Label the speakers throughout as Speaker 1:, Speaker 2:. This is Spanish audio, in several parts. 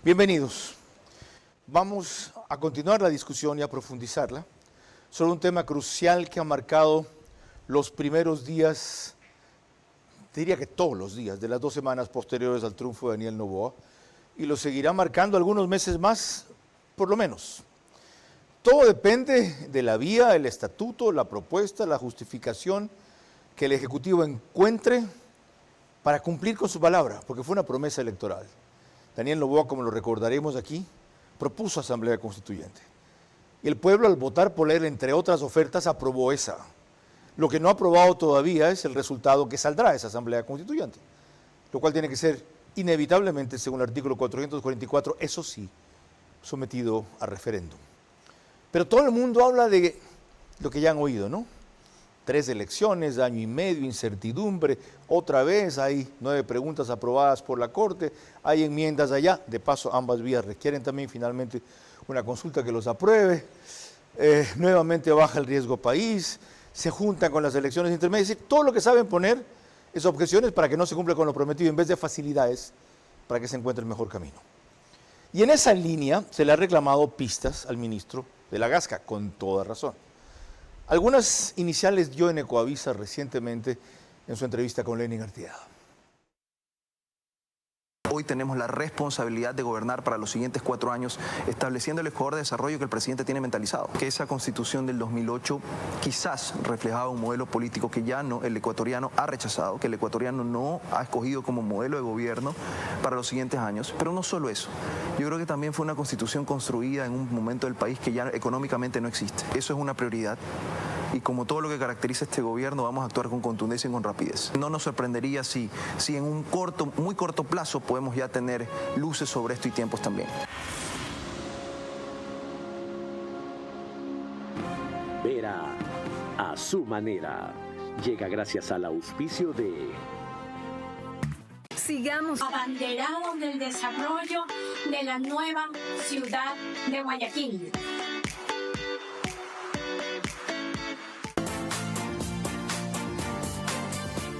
Speaker 1: Bienvenidos. Vamos a continuar la discusión y a profundizarla sobre un tema crucial que ha marcado los primeros días, diría que todos los días, de las 2 semanas posteriores al triunfo de Daniel Noboa, y lo seguirá marcando algunos meses más, por lo menos. Todo depende de la vía, el estatuto, la propuesta, la justificación que el Ejecutivo encuentre para cumplir con su palabra, porque fue una promesa electoral. Daniel Noboa, como lo recordaremos aquí, propuso Asamblea Constituyente. Y el pueblo, al votar por él, entre otras ofertas, aprobó esa. Lo que no ha aprobado todavía es el resultado que saldrá de esa Asamblea Constituyente, lo cual tiene que ser inevitablemente, según el artículo 444, eso sí, sometido a referéndum. Pero todo el mundo habla de lo que ya han oído, ¿no? 3 elecciones, año y medio, incertidumbre, otra vez hay 9 preguntas aprobadas por la Corte, hay enmiendas allá, de paso ambas vías requieren también finalmente una consulta que los apruebe, nuevamente baja el riesgo país, se juntan con las elecciones intermedias, es decir, todo lo que saben poner es objeciones para que no se cumpla con lo prometido en vez de facilidades para que se encuentre el mejor camino. Y en esa línea se le ha reclamado pistas al ministro de la Gasca, con toda razón. Algunas iniciales dio en Ecoavisa recientemente en su entrevista con Lenin Arteaga.
Speaker 2: Hoy tenemos la responsabilidad de gobernar para los siguientes 4 años, estableciendo el Ecuador de desarrollo que el presidente tiene mentalizado. Que esa constitución del 2008 quizás reflejaba un modelo político que ya no, el ecuatoriano ha rechazado, que el ecuatoriano no ha escogido como modelo de gobierno para los siguientes años. Pero no solo eso, yo creo que también fue una constitución construida en un momento del país que ya económicamente no existe. Eso es una prioridad. Y como todo lo que caracteriza a este gobierno, vamos a actuar con contundencia y con rapidez. No nos sorprendería si en un muy corto plazo podemos ya tener luces sobre esto y tiempos también.
Speaker 3: Vera a su manera. Llega gracias al auspicio de...
Speaker 4: Sigamos
Speaker 5: abanderados del desarrollo de la nueva ciudad de Guayaquil.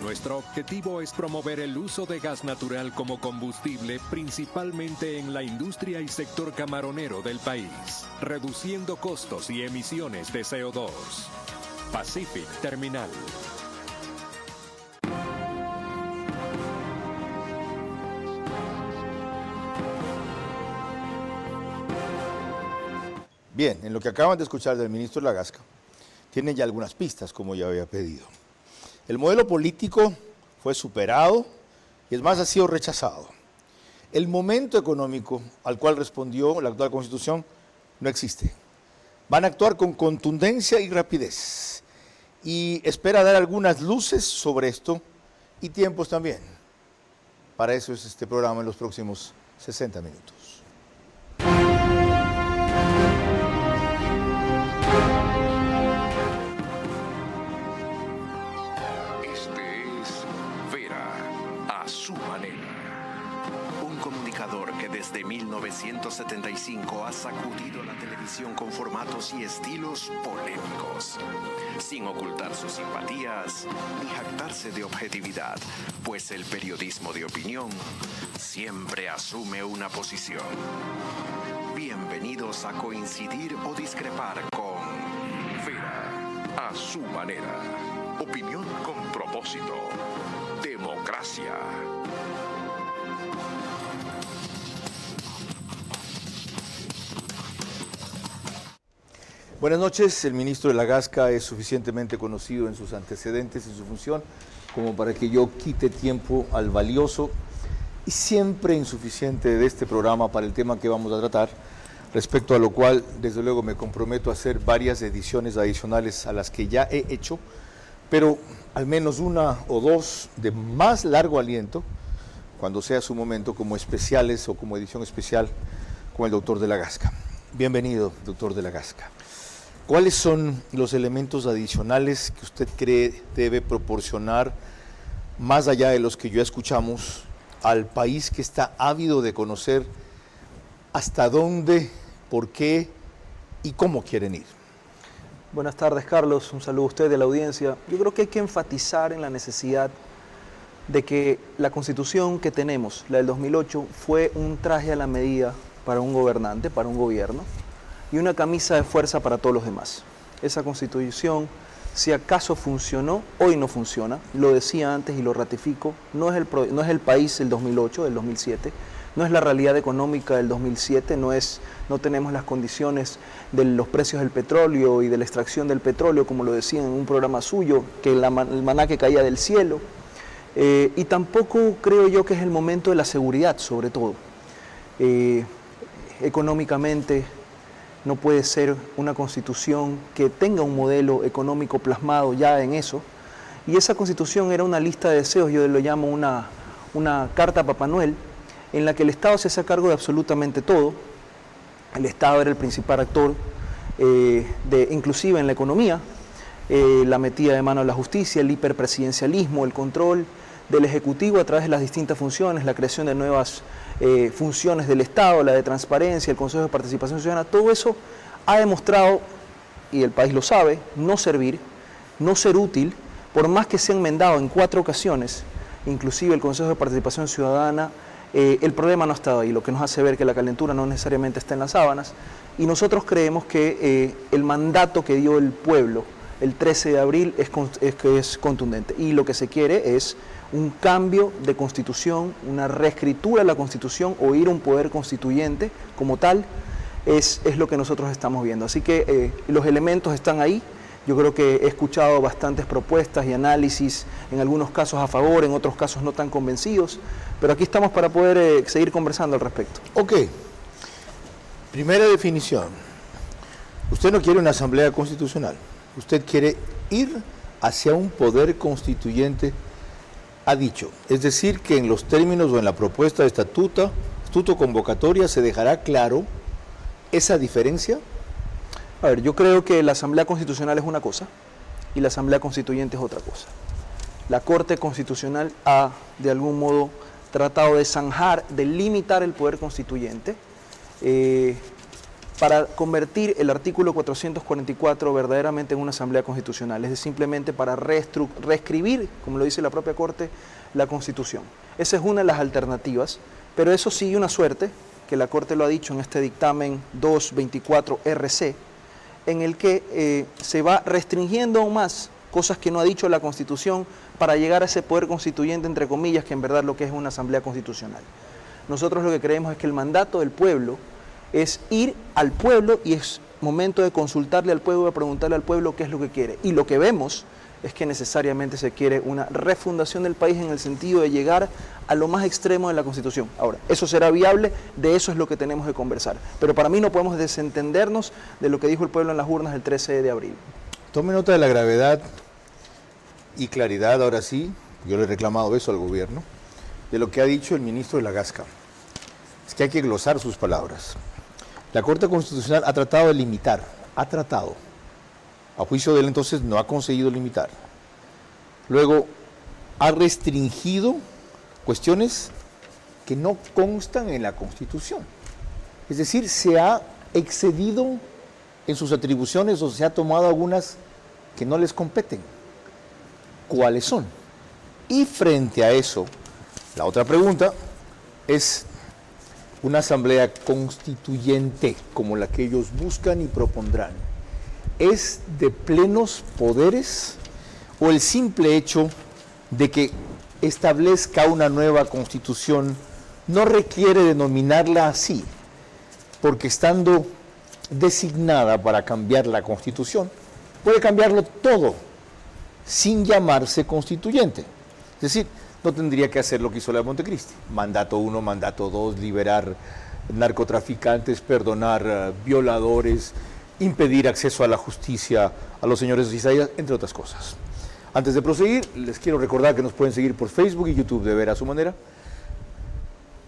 Speaker 6: Nuestro objetivo es promover el uso de gas natural como combustible, principalmente en la industria y sector camaronero del país, reduciendo costos y emisiones de CO2. Pacific Terminal.
Speaker 1: Bien, en lo que acaban de escuchar del ministro de la Gasca, tienen ya algunas pistas, como ya había pedido. El modelo político fue superado y es más, ha sido rechazado. El momento económico al cual respondió la actual Constitución no existe. Van a actuar con contundencia y rapidez y espera dar algunas luces sobre esto y tiempos también. Para eso es este programa en los próximos 60 minutos.
Speaker 7: Desde 1975 ha sacudido la televisión con formatos y estilos polémicos, sin ocultar sus simpatías ni jactarse de objetividad, pues el periodismo de opinión siempre asume una posición. Bienvenidos a coincidir o discrepar con Vera a su manera. Opinión con propósito. Democracia.
Speaker 1: Buenas noches. El ministro de la Gasca es suficientemente conocido en sus antecedentes y su función como para que yo quite tiempo al valioso y siempre insuficiente de este programa para el tema que vamos a tratar, respecto a lo cual, desde luego, me comprometo a hacer varias ediciones adicionales a las que ya he hecho, pero al menos 1 o 2 de más largo aliento, cuando sea su momento, como especiales o como edición especial con el doctor de la Gasca. Bienvenido, doctor de la Gasca. ¿Cuáles son los elementos adicionales que usted cree debe proporcionar, más allá de los que ya escuchamos, al país que está ávido de conocer hasta dónde, por qué y cómo quieren ir?
Speaker 2: Buenas tardes, Carlos. Un saludo a usted y a la audiencia. Yo creo que hay que enfatizar en la necesidad de que la Constitución que tenemos, la del 2008, fue un traje a la medida para un gobernante, para un gobierno, y una camisa de fuerza para todos los demás. Esa Constitución, si acaso funcionó, hoy no funciona. Lo decía antes y lo ratifico, no es el país del 2008, del 2007, no es la realidad económica del 2007, no tenemos las condiciones de los precios del petróleo y de la extracción del petróleo, como lo decía en un programa suyo, que el maná que caía del cielo. Y tampoco creo yo que es el momento de la seguridad, sobre todo. Económicamente no puede ser una constitución que tenga un modelo económico plasmado ya en eso. Y esa constitución era una lista de deseos, yo lo llamo una carta a Papá Noel, en la que el Estado se hace cargo de absolutamente todo. El Estado era el principal actor, inclusive en la economía, la metida de mano a la justicia, el hiperpresidencialismo, el control del Ejecutivo a través de las distintas funciones, la creación de nuevas funciones del Estado, la de transparencia, el Consejo de Participación Ciudadana, todo eso ha demostrado, y el país lo sabe, no servir, no ser útil, por más que se ha enmendado en 4 ocasiones, inclusive el Consejo de Participación Ciudadana. El problema no ha estado ahí, lo que nos hace ver que la calentura no necesariamente está en las sábanas, y nosotros creemos que el mandato que dio el pueblo el 13 de abril es contundente, y lo que se quiere es un cambio de constitución, una reescritura de la constitución o ir a un poder constituyente como tal, es lo que nosotros estamos viendo. Así que los elementos están ahí. Yo creo que he escuchado bastantes propuestas y análisis, en algunos casos a favor, en otros casos no tan convencidos, pero aquí estamos para poder seguir conversando al respecto.
Speaker 1: Ok. Primera definición. Usted no quiere una asamblea constitucional. Usted quiere ir hacia un poder constituyente, ha dicho. Es decir, que en los términos o en la propuesta de estatuto convocatoria se dejará claro esa diferencia.
Speaker 2: A ver, yo creo que la Asamblea Constitucional es una cosa y la Asamblea Constituyente es otra cosa. La Corte Constitucional ha, de algún modo, tratado de zanjar, de limitar el poder constituyente para convertir el artículo 444 verdaderamente en una Asamblea Constitucional, es decir, simplemente para reescribir, como lo dice la propia Corte, la Constitución. Esa es una de las alternativas, pero eso sigue una suerte, que la Corte lo ha dicho en este dictamen 224 RC, en el que se va restringiendo aún más cosas que no ha dicho la Constitución para llegar a ese poder constituyente, entre comillas, que en verdad lo que es una asamblea constitucional. Nosotros lo que creemos es que el mandato del pueblo es ir al pueblo y es momento de consultarle al pueblo, de preguntarle al pueblo qué es lo que quiere. Y lo que vemos es que necesariamente se quiere una refundación del país en el sentido de llegar a lo más extremo de la Constitución. Ahora, ¿eso será viable? De eso es lo que tenemos que conversar. Pero para mí no podemos desentendernos de lo que dijo el pueblo en las urnas el 13 de abril.
Speaker 1: Tome nota de la gravedad y claridad, ahora sí, yo le he reclamado eso al gobierno, de lo que ha dicho el ministro de la Gasca. Es que hay que glosar sus palabras. La Corte Constitucional ha tratado de limitar, a juicio de él entonces no ha conseguido limitar. Luego ha restringido cuestiones que no constan en la Constitución. Es decir, se ha excedido en sus atribuciones o se ha tomado algunas que no les competen. ¿Cuáles son? Y frente a eso, la otra pregunta es una asamblea constituyente como la que ellos buscan y propondrán. ¿Es de plenos poderes o el simple hecho de que establezca una nueva constitución no requiere denominarla así? Porque estando designada para cambiar la constitución, puede cambiarlo todo sin llamarse constituyente. Es decir, no tendría que hacer lo que hizo la de Montecristi. Mandato 1, mandato 2, liberar narcotraficantes, perdonar violadores, impedir acceso a la justicia a los señores de Isaías, entre otras cosas. Antes de proseguir, les quiero recordar que nos pueden seguir por Facebook y YouTube de Ver a su Manera.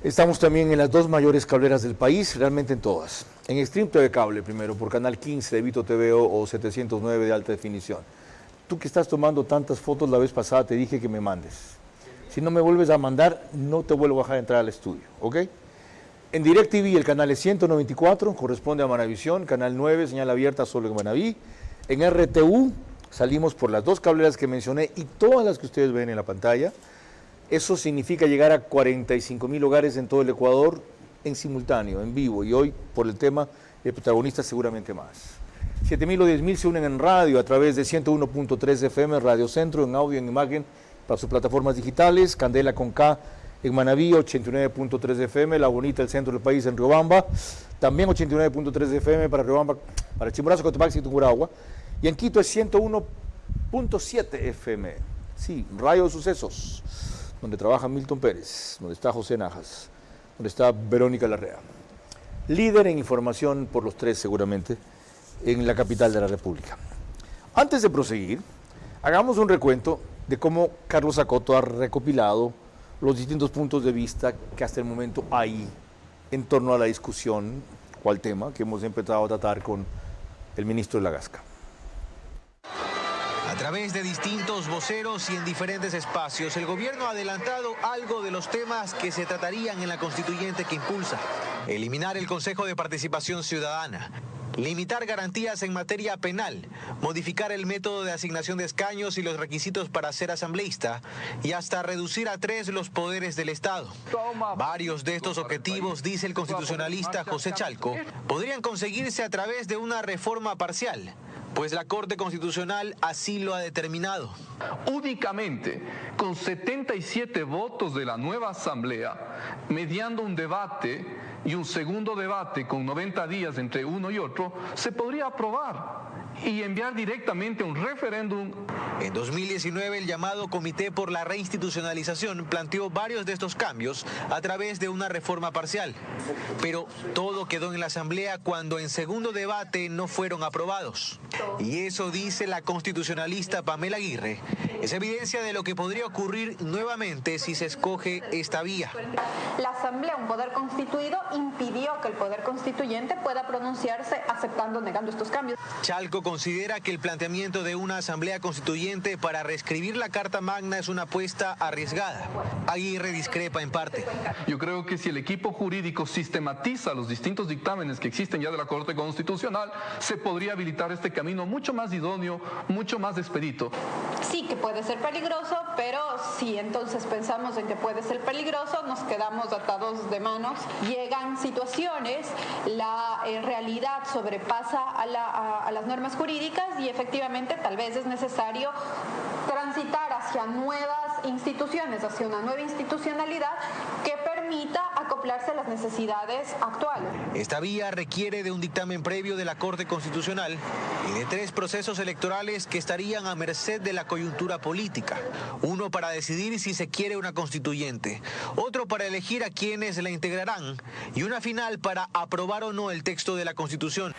Speaker 1: Estamos también en las 2 mayores cableras del país, realmente en todas. En Extreme TV Cable primero, por Canal 15 de Vito TVO o 709 de alta definición. Tú que estás tomando tantas fotos la vez pasada, te dije que me mandes. Si no me vuelves a mandar, no te vuelvo a dejar entrar al estudio, ¿ok? En DirecTV el canal es 194, corresponde a Manavisión, canal 9, señal abierta solo en Manaví. En RTU salimos por las 2 cableras que mencioné y todas las que ustedes ven en la pantalla. Eso significa llegar a 45.000 hogares en todo el Ecuador en simultáneo, en vivo, y hoy por el tema de protagonistas seguramente más. 7.000 o 10.000 se unen en radio a través de 101.3 FM, Radio Centro, en audio, en imagen, para sus plataformas digitales, Candela con K en Manabí, 89.3 FM, La Bonita, el centro del país, en Riobamba, también 89.3 FM para Riobamba, para Chimborazo, Cotopaxi y Tungurahua, y en Quito es 101.7 FM, sí, Radio Sucesos, donde trabaja Milton Pérez, donde está José Najas, donde está Verónica Larrea. Líder en información por los tres seguramente, en la capital de la República. Antes de proseguir, hagamos un recuento de cómo Carlos Acoto ha recopilado los distintos puntos de vista que hasta el momento hay en torno a la discusión o al tema que hemos empezado a tratar con el ministro de la Gasca.
Speaker 4: A través de distintos voceros y en diferentes espacios, el gobierno ha adelantado algo de los temas que se tratarían en la constituyente que impulsa. Eliminar el Consejo de Participación Ciudadana, limitar garantías en materia penal, modificar el método de asignación de escaños y los requisitos para ser asambleísta y hasta reducir a 3 los poderes del Estado. Varios de estos objetivos, dice el constitucionalista José Chalco, podrían conseguirse a través de una reforma parcial, pues la Corte Constitucional así lo ha determinado.
Speaker 8: Únicamente con 77 votos de la nueva Asamblea, mediando un debate y un segundo debate con 90 días entre uno y otro, se podría aprobar y enviar directamente un referéndum.
Speaker 4: En 2019, el llamado Comité por la Reinstitucionalización planteó varios de estos cambios a través de una reforma parcial. Pero todo quedó en la Asamblea cuando en segundo debate no fueron aprobados. Y eso, dice la constitucionalista Pamela Aguirre, es evidencia de lo que podría ocurrir nuevamente si se escoge esta vía.
Speaker 9: La Asamblea, un poder constituido, impidió que el poder constituyente pueda pronunciarse aceptando o negando estos cambios.
Speaker 4: Chalco considera que el planteamiento de una asamblea constituyente para reescribir la Carta Magna es una apuesta arriesgada. Aguirre discrepa en parte.
Speaker 8: Yo creo que si el equipo jurídico sistematiza los distintos dictámenes que existen ya de la Corte Constitucional, se podría habilitar este camino mucho más idóneo, mucho más expedito.
Speaker 9: Sí que puede ser peligroso, pero si entonces pensamos en que puede ser peligroso, nos quedamos atados de manos. Llegan situaciones, la realidad sobrepasa a las normas jurídicas y efectivamente tal vez es necesario transitar hacia nuevas instituciones, hacia una nueva institucionalidad que permita acoplarse a las necesidades actuales.
Speaker 4: Esta vía requiere de un dictamen previo de la Corte Constitucional y de 3 procesos electorales que estarían a merced de la coyuntura política. Uno para decidir si se quiere una constituyente, otro para elegir a quienes la integrarán y una final para aprobar o no el texto de la Constitución.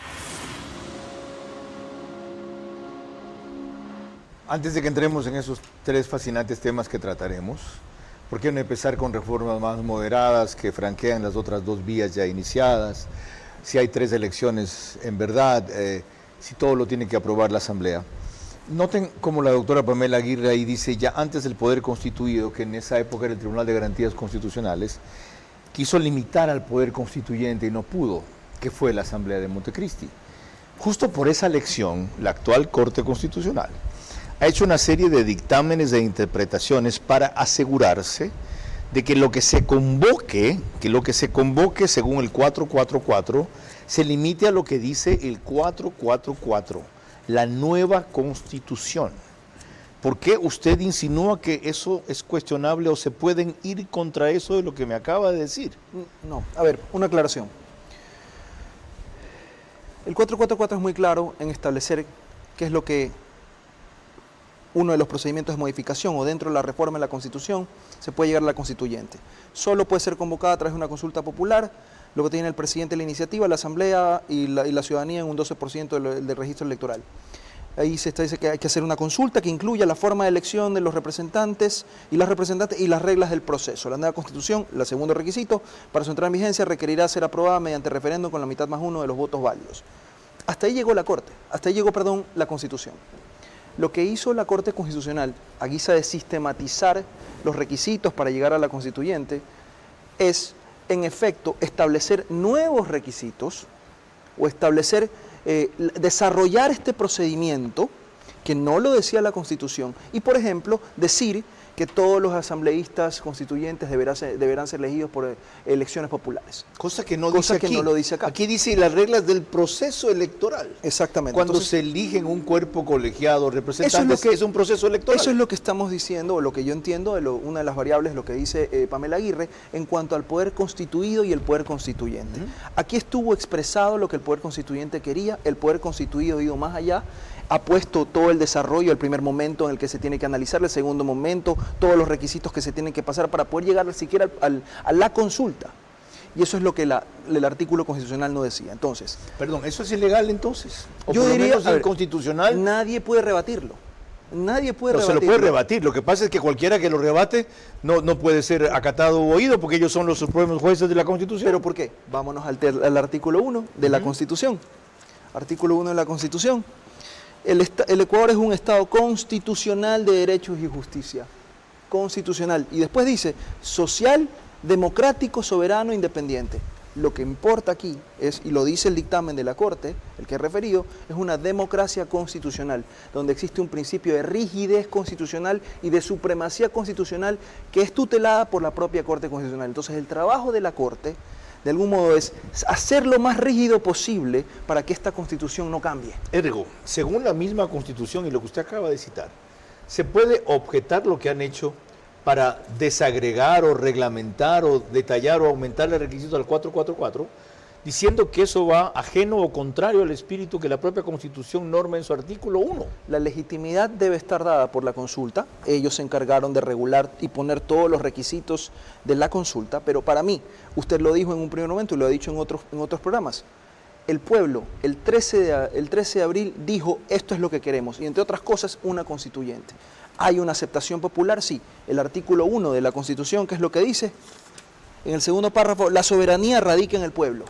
Speaker 1: Antes de que entremos en esos 3 fascinantes temas que trataremos, ¿por qué no empezar con reformas más moderadas que franquean las otras 2 vías ya iniciadas? Si hay 3 elecciones en verdad, si todo lo tiene que aprobar la Asamblea. Noten como la doctora Pamela Aguirre ahí dice, ya antes del poder constituido, que en esa época era el Tribunal de Garantías Constitucionales, quiso limitar al poder constituyente y no pudo, que fue la Asamblea de Montecristi. Justo por esa elección, la actual Corte Constitucional ha hecho una serie de dictámenes de interpretaciones para asegurarse de que lo que se convoque según el 444, se limite a lo que dice el 444, la nueva Constitución. ¿Por qué usted insinúa que eso es cuestionable o se pueden ir contra eso de lo que me acaba de decir?
Speaker 2: No, a ver, una aclaración. El 444 es muy claro en establecer qué es lo que uno de los procedimientos de modificación o dentro de la reforma de la Constitución se puede llegar a la constituyente. Solo puede ser convocada a través de una consulta popular, luego tiene el presidente de la iniciativa, la Asamblea y la ciudadanía en un 12% del registro electoral. Ahí se dice que hay que hacer una consulta que incluya la forma de elección de los representantes y las reglas del proceso. La nueva Constitución, el segundo requisito, para su entrada en vigencia requerirá ser aprobada mediante referéndum con la mitad más 1 de los votos válidos. Hasta ahí llegó la Constitución. Lo que hizo la Corte Constitucional, a guisa de sistematizar los requisitos para llegar a la constituyente, es, en efecto, establecer nuevos requisitos o desarrollar este procedimiento que no lo decía la Constitución. Y, por ejemplo, decir que todos los asambleístas constituyentes deberán ser elegidos por elecciones populares.
Speaker 1: Cosa que no
Speaker 2: lo dice acá.
Speaker 1: Aquí dice las reglas del proceso electoral.
Speaker 2: Exactamente.
Speaker 1: Cuando
Speaker 2: Entonces,
Speaker 1: se eligen un cuerpo colegiado, representantes, es un proceso electoral.
Speaker 2: Eso es lo que estamos diciendo, o lo que yo entiendo, una de las variables, lo que dice Pamela Aguirre, en cuanto al poder constituido y el poder constituyente. Aquí estuvo expresado lo que el poder constituyente quería, el poder constituido ha ido más allá, ha puesto todo el desarrollo, el primer momento en el que se tiene que analizar, el segundo momento, todos los requisitos que se tienen que pasar para poder llegar siquiera a la consulta. Y eso es lo que el artículo constitucional no decía. Entonces,
Speaker 1: perdón, ¿eso es ilegal entonces? ¿O
Speaker 2: yo
Speaker 1: por
Speaker 2: diría,
Speaker 1: lo menos inconstitucional?
Speaker 2: Nadie puede rebatirlo. Nadie puede
Speaker 1: rebatirlo. Se lo puede rebatir. Lo que pasa es que cualquiera que lo rebate no puede ser acatado o oído porque ellos son los supremos jueces de la Constitución.
Speaker 2: ¿Pero por qué? Vámonos al artículo 1 de la Constitución. Artículo 1 de la Constitución. El Ecuador es un Estado constitucional de derechos y justicia. Constitucional. Y después dice, social, democrático, soberano, independiente. Lo que importa aquí es, y lo dice el dictamen de la Corte, el que he referido, es una democracia constitucional, donde existe un principio de rigidez constitucional y de supremacía constitucional que es tutelada por la propia Corte Constitucional. Entonces, el trabajo de la Corte, de algún modo, es hacer lo más rígido posible para que esta Constitución no cambie.
Speaker 1: Ergo, según la misma Constitución y lo que usted acaba de citar, ¿se puede objetar lo que han hecho para desagregar o reglamentar o detallar o aumentar el requisito al 444, diciendo que eso va ajeno o contrario al espíritu que la propia Constitución norma en su artículo 1?
Speaker 2: La legitimidad debe estar dada por la consulta. Ellos se encargaron de regular y poner todos los requisitos de la consulta, pero para mí, usted lo dijo en un primer momento y lo ha dicho en otros programas, el pueblo el 13 de abril dijo esto es lo que queremos y entre otras cosas una constituyente. ¿Hay una aceptación popular? Sí. El artículo 1 de la Constitución, ¿qué es lo que dice? En el segundo párrafo, la soberanía radica en el pueblo.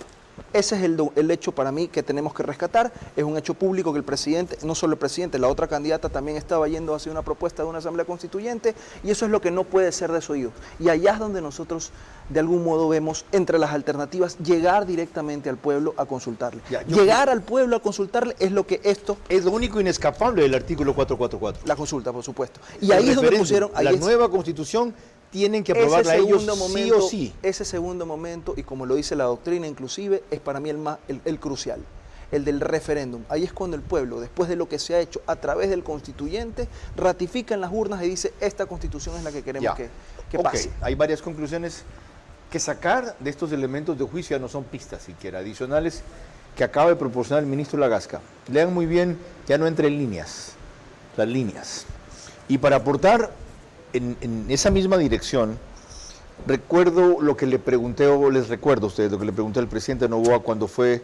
Speaker 2: Ese es el hecho para mí que tenemos que rescatar. Es un hecho público que el presidente, no solo el presidente, la otra candidata también estaba yendo hacia una propuesta de una asamblea constituyente y eso es lo que no puede ser desoído. Y allá es donde nosotros de algún modo vemos entre las alternativas llegar directamente al pueblo a consultarle. Llegar al pueblo a consultarle es lo que esto...
Speaker 1: Es lo único inescapable del artículo 444.
Speaker 2: La consulta, por supuesto. Y ahí es donde pusieron...
Speaker 1: La nueva Constitución tienen que aprobarla ellos sí o sí.
Speaker 2: Ese segundo momento, y como lo dice la doctrina inclusive, es para mí el crucial, el del referéndum. Ahí es cuando el pueblo, después de lo que se ha hecho a través del constituyente, ratifica en las urnas y dice, esta Constitución es la que queremos que pase.
Speaker 1: Hay varias conclusiones que sacar de estos elementos de juicio, ya no son pistas siquiera, adicionales, que acaba de proporcionar el ministro Lagasca. Lean muy bien, ya no entre líneas, las líneas. Y para aportar en esa misma dirección, recuerdo lo que le pregunté, o les recuerdo a ustedes, lo que le pregunté al presidente Noboa cuando fue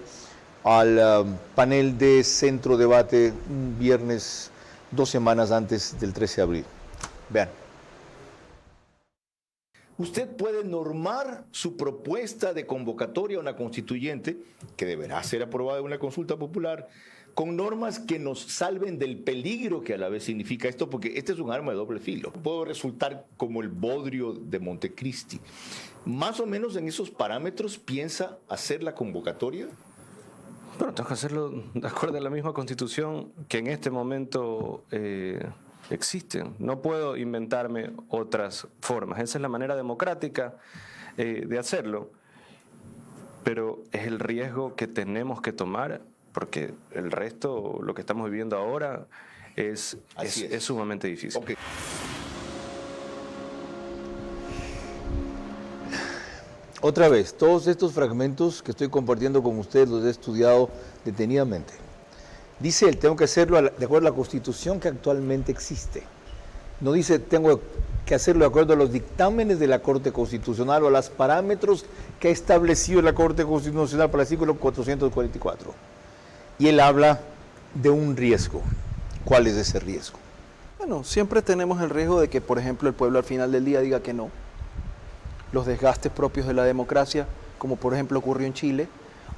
Speaker 1: al panel de centro debate un viernes, 2 semanas antes del 13 de abril. Vean. Usted puede normar su propuesta de convocatoria a una constituyente, que deberá ser aprobada en una consulta popular, con normas que nos salven del peligro que a la vez significa esto, porque este es un arma de doble filo. Puedo resultar como el bodrio de Montecristi. Más o menos en esos parámetros piensa hacer la convocatoria.
Speaker 10: Bueno, tengo que hacerlo de acuerdo a la misma Constitución que en este momento existen. No puedo inventarme otras formas. Esa es la manera democrática de hacerlo, pero es el riesgo que tenemos que tomar, porque el resto, lo que estamos viviendo ahora, es sumamente difícil.
Speaker 1: Okay. Otra vez, todos estos fragmentos que estoy compartiendo con ustedes los he estudiado detenidamente. Dice él, tengo que hacerlo de acuerdo a la Constitución que actualmente existe. No dice, tengo que hacerlo de acuerdo a los dictámenes de la Corte Constitucional o a los parámetros que ha establecido la Corte Constitucional para el artículo 444. Y él habla de un riesgo. ¿Cuál es ese riesgo?
Speaker 2: Bueno, siempre tenemos el riesgo de que, por ejemplo, el pueblo al final del día diga que no. Los desgastes propios de la democracia, como por ejemplo ocurrió en Chile,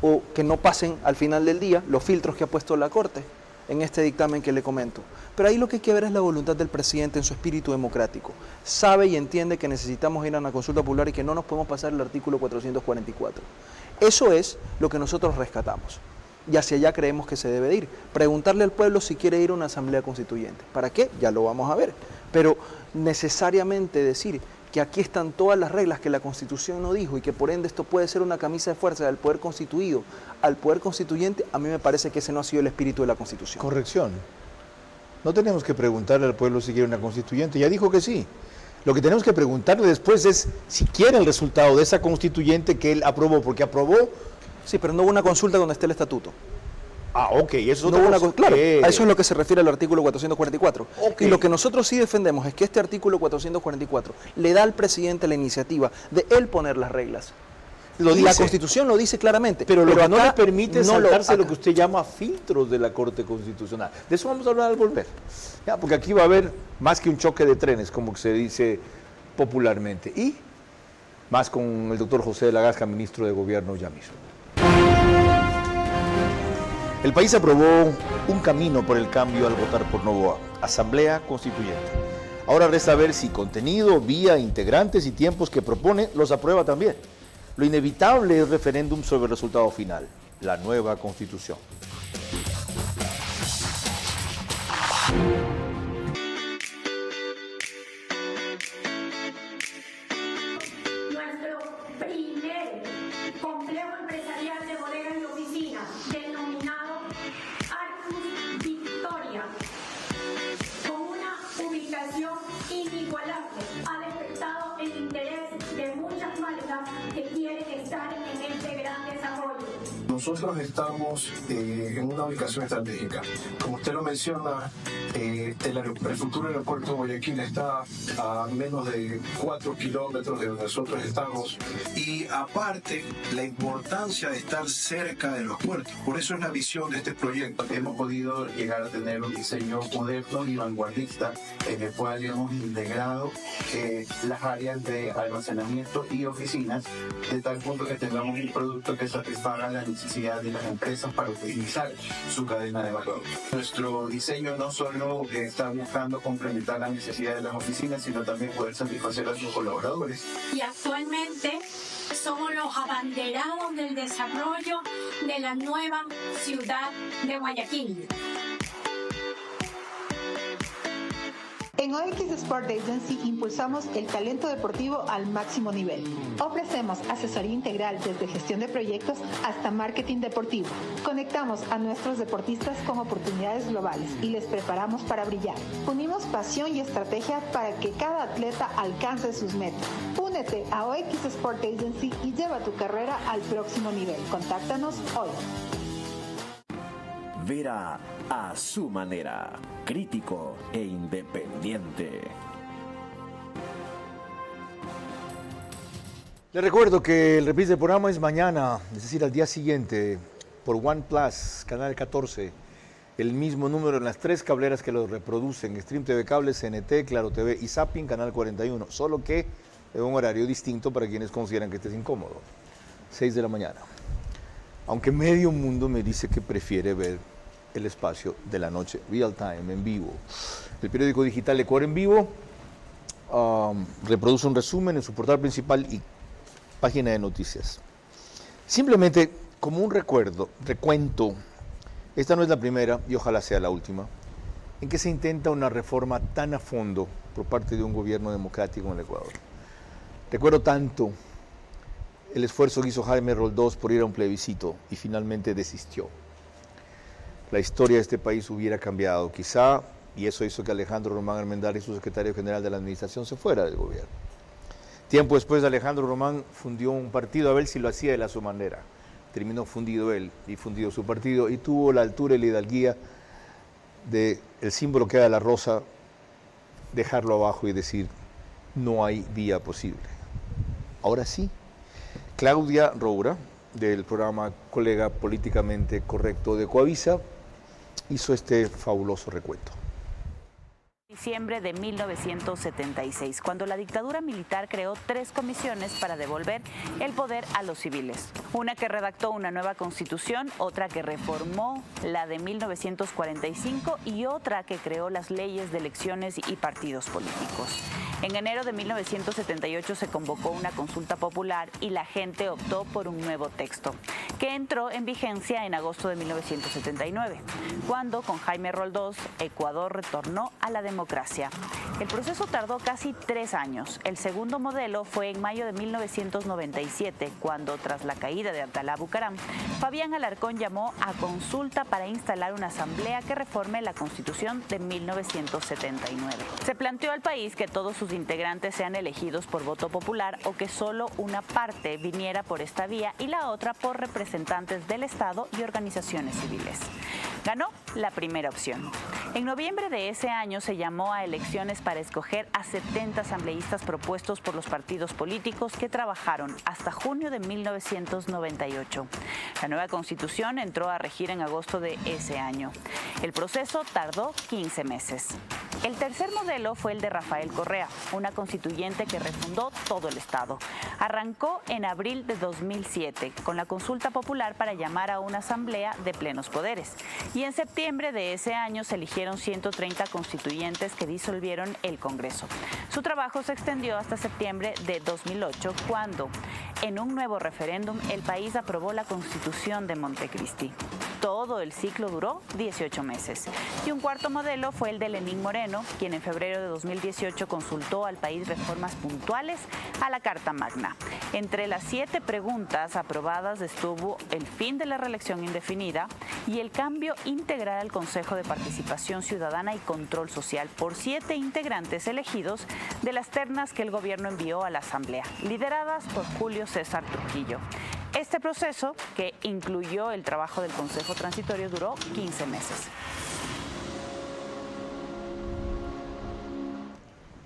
Speaker 2: o que no pasen al final del día los filtros que ha puesto la Corte en este dictamen que le comento. Pero ahí lo que hay que ver es la voluntad del presidente en su espíritu democrático. Sabe y entiende que necesitamos ir a una consulta popular y que no nos podemos pasar el artículo 444. Eso es lo que nosotros rescatamos. y hacia allá creemos que se debe de ir. Preguntarle al pueblo si quiere ir a una asamblea constituyente. ¿Para qué? Ya lo vamos a ver. Pero necesariamente decir que aquí están todas las reglas que la Constitución no dijo y que por ende esto puede ser una camisa de fuerza del poder constituido al poder constituyente, a mí me parece que ese no ha sido el espíritu de la Constitución.
Speaker 1: Corrección. No tenemos que preguntarle al pueblo si quiere una constituyente, ya dijo que sí. Lo que tenemos que preguntarle después es si quiere el resultado de esa constituyente que él aprobó, porque aprobó...
Speaker 2: Sí, pero no hubo una consulta donde esté el estatuto.
Speaker 1: Ah, ok, eso
Speaker 2: no hubo claro, a eso es lo que se refiere al artículo 444. Okay. Y lo que nosotros sí defendemos es que este artículo 444 le da al presidente la iniciativa de él poner las reglas. Y la Constitución lo dice claramente.
Speaker 1: Pero lo que no le permite saltarse lo que usted llama filtros de la Corte Constitucional. De eso vamos a hablar al volver. Ya, porque aquí va a haber más que un choque de trenes, como se dice popularmente. Y más con el doctor José de la Gasca, ministro de Gobierno ya mismo. El país aprobó un camino por el cambio al votar por Novoa, Asamblea Constituyente. Ahora resta ver si contenido, vía, integrantes y tiempos que propone los aprueba también. Lo inevitable es referéndum sobre el resultado final, la nueva Constitución.
Speaker 5: Nuestro primer complejo empresarial de bodegas y oficinas, denominado Arcus Victoria, con una ubicación inigualable, ha despertado el interés de muchas marcas que quieren estar en este gran desarrollo.
Speaker 11: Nosotros estamos en una ubicación estratégica. Como usted lo menciona, el futuro aeropuerto de Guayaquil está a menos de 4 kilómetros de donde nosotros estamos. Y aparte, la importancia de estar cerca de los puertos. Por eso es la visión de este proyecto. Hemos podido llegar a tener un diseño moderno y vanguardista en el cual hemos integrado las áreas de almacenamiento y oficinas, de tal punto que tengamos un producto que satisfaga la necesidad de las empresas para utilizar su cadena de valor. Nuestro diseño no solo está buscando complementar las necesidades de las oficinas, sino también poder satisfacer a sus colaboradores.
Speaker 5: Y actualmente somos los abanderados del desarrollo de la nueva ciudad de Guayaquil.
Speaker 12: En OX Sport Agency impulsamos el talento deportivo al máximo nivel. Ofrecemos asesoría integral desde gestión de proyectos hasta marketing deportivo. Conectamos a nuestros deportistas con oportunidades globales y les preparamos para brillar. Unimos pasión y estrategia para que cada atleta alcance sus metas. Únete a OX Sport Agency y lleva tu carrera al próximo nivel. Contáctanos hoy.
Speaker 3: Vera a su manera, crítico e independiente.
Speaker 1: Les recuerdo que el reprise del programa es mañana, es decir, al día siguiente, por OnePlus, canal 14. El mismo número en las 3 cableras que lo reproducen, Stream TV Cable, CNT, Claro TV y Zapping, canal 41. Solo que en un horario distinto para quienes consideran que este es incómodo. 6 de la mañana. Aunque medio mundo me dice que prefiere ver el espacio de la noche, real time, en vivo. El periódico digital Ecuador en Vivo reproduce un resumen en su portal principal y página de noticias. Simplemente como un recuento, esta no es la primera y ojalá sea la última, en que se intenta una reforma tan a fondo por parte de un gobierno democrático en el Ecuador. Recuerdo tanto el esfuerzo que hizo Jaime Roldós por ir a un plebiscito y finalmente desistió. La historia de este país hubiera cambiado, quizá, y eso hizo que Alejandro Román Armendáriz, su secretario general de la administración, se fuera del gobierno. Tiempo después, Alejandro Román fundió un partido, a ver si lo hacía de su manera. Terminó fundido él y fundido su partido y tuvo la altura y la hidalguía del símbolo que era la rosa, dejarlo abajo y decir, no hay vía posible. Ahora sí, Claudia Roura, del programa Colega Políticamente Correcto de Coavisa, hizo este fabuloso recuento.
Speaker 13: Diciembre de 1976, cuando la dictadura militar creó 3 comisiones para devolver el poder a los civiles. Una que redactó una nueva constitución, otra que reformó la de 1945 y otra que creó las leyes de elecciones y partidos políticos. En enero de 1978 se convocó una consulta popular y la gente optó por un nuevo texto, que entró en vigencia en agosto de 1979, cuando con Jaime Roldós Ecuador retornó a la democracia. El proceso tardó casi 3 años. El segundo modelo fue en mayo de 1997, cuando tras la caída de Abdalá Bucaram, Fabián Alarcón llamó a consulta para instalar una asamblea que reforme la Constitución de 1979. Se planteó al país que todos sus integrantes sean elegidos por voto popular o que solo una parte viniera por esta vía y la otra por representantes del Estado y organizaciones civiles. Ganó la primera opción. En noviembre de ese año se llamó a elecciones para escoger a 70 asambleístas propuestos por los partidos políticos que trabajaron hasta junio de 1998. La nueva Constitución entró a regir en agosto de ese año. El proceso tardó 15 meses. El tercer modelo fue el de Rafael Correa, una constituyente que refundó todo el Estado. Arrancó en abril de 2007 con la consulta popular para llamar a una asamblea de plenos poderes. Y en septiembre de ese año se eligieron 130 constituyentes que disolvieron el Congreso. Su trabajo se extendió hasta septiembre de 2008, cuando, en un nuevo referéndum, el país aprobó la Constitución de Montecristi. Todo el ciclo duró 18 meses. Y un cuarto modelo fue el de Lenín Moreno, quien en febrero de 2018 consultó al país reformas puntuales a la Carta Magna. Entre las 7 preguntas aprobadas estuvo el fin de la reelección indefinida y el cambio integral al Consejo de Participación Ciudadana y Control Social por 7 integrantes elegidos de las ternas que el gobierno envió a la Asamblea, lideradas por Julio César Trujillo. Este proceso, que incluyó el trabajo del Consejo Transitorio, duró 15 meses.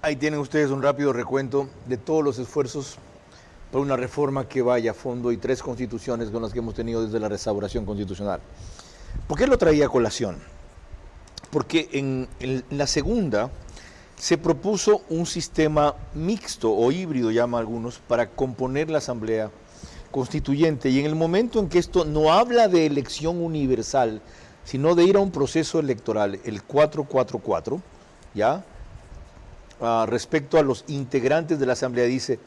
Speaker 1: Ahí tienen ustedes un rápido recuento de todos los esfuerzos por una reforma que vaya a fondo y 3 constituciones con las que hemos tenido desde la restauración constitucional. ¿Por qué lo traía a colación? Porque en la segunda se propuso un sistema mixto o híbrido, llaman algunos, para componer la Asamblea Constituyente, y en el momento en que esto no habla de elección universal, sino de ir a un proceso electoral, el 444, ¿ya? Respecto a los integrantes de la Asamblea, dice,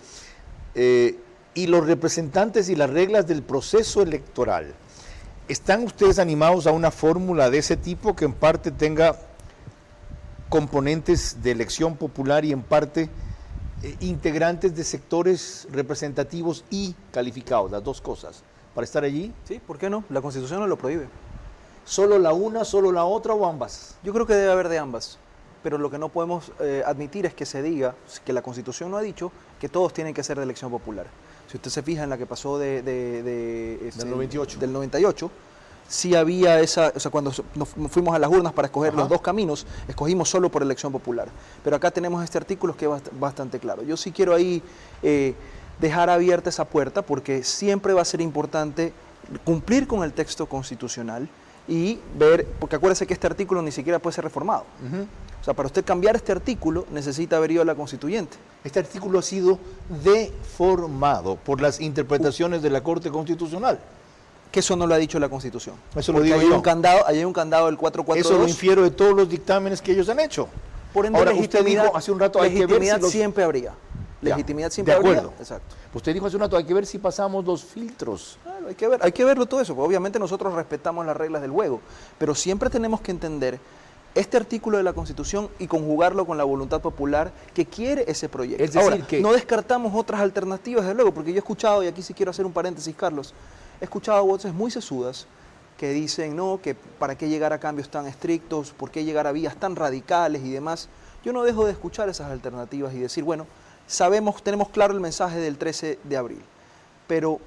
Speaker 1: y los representantes y las reglas del proceso electoral. ¿Están ustedes animados a una fórmula de ese tipo que en parte tenga componentes de elección popular y en parte integrantes de sectores representativos y calificados, las dos cosas, para estar allí?
Speaker 2: Sí, ¿por qué no? La Constitución no lo prohíbe.
Speaker 1: ¿Solo la una, solo la otra o ambas?
Speaker 2: Yo creo que debe haber de ambas, pero lo que no podemos admitir es que se diga, que la Constitución no ha dicho que todos tienen que ser de elección popular. Si usted se fija en la que pasó del 98, sí había esa, o sea, cuando nos fuimos a las urnas para escoger los 2 caminos, escogimos solo por elección popular. Pero acá tenemos este artículo que es bastante claro. Yo sí quiero ahí dejar abierta esa puerta, porque siempre va a ser importante cumplir con el texto constitucional y ver, porque acuérdese que este artículo ni siquiera puede ser reformado. O sea, para usted cambiar este artículo necesita haber ido a la constituyente.
Speaker 1: Este artículo ha sido deformado por las interpretaciones de la Corte Constitucional.
Speaker 2: Que eso no lo ha dicho la Constitución.
Speaker 1: Eso lo digo yo.
Speaker 2: Hay un candado del 442.
Speaker 1: Eso lo infiero de todos los dictámenes que ellos han hecho.
Speaker 2: Por ende,
Speaker 1: ahora, usted dijo hace un rato, hay que ver si
Speaker 2: siempre habría. Legitimidad siempre
Speaker 1: de
Speaker 2: habría.
Speaker 1: acuerdo.
Speaker 2: Exacto.
Speaker 1: Usted dijo hace un rato, hay que ver si pasamos los filtros.
Speaker 2: Claro, hay que verlo todo eso. Porque obviamente nosotros respetamos las reglas del juego, pero siempre tenemos que entender este artículo de la Constitución y conjugarlo con la voluntad popular que quiere ese proyecto.
Speaker 1: Es decir,
Speaker 2: ahora, no descartamos otras alternativas, desde luego, porque yo he escuchado, y aquí sí quiero hacer un paréntesis, Carlos, he escuchado voces muy sesudas que dicen, no, que para qué llegar a cambios tan estrictos, por qué llegar a vías tan radicales y demás. Yo no dejo de escuchar esas alternativas y decir, bueno, sabemos, tenemos claro el mensaje del 13 de abril, pero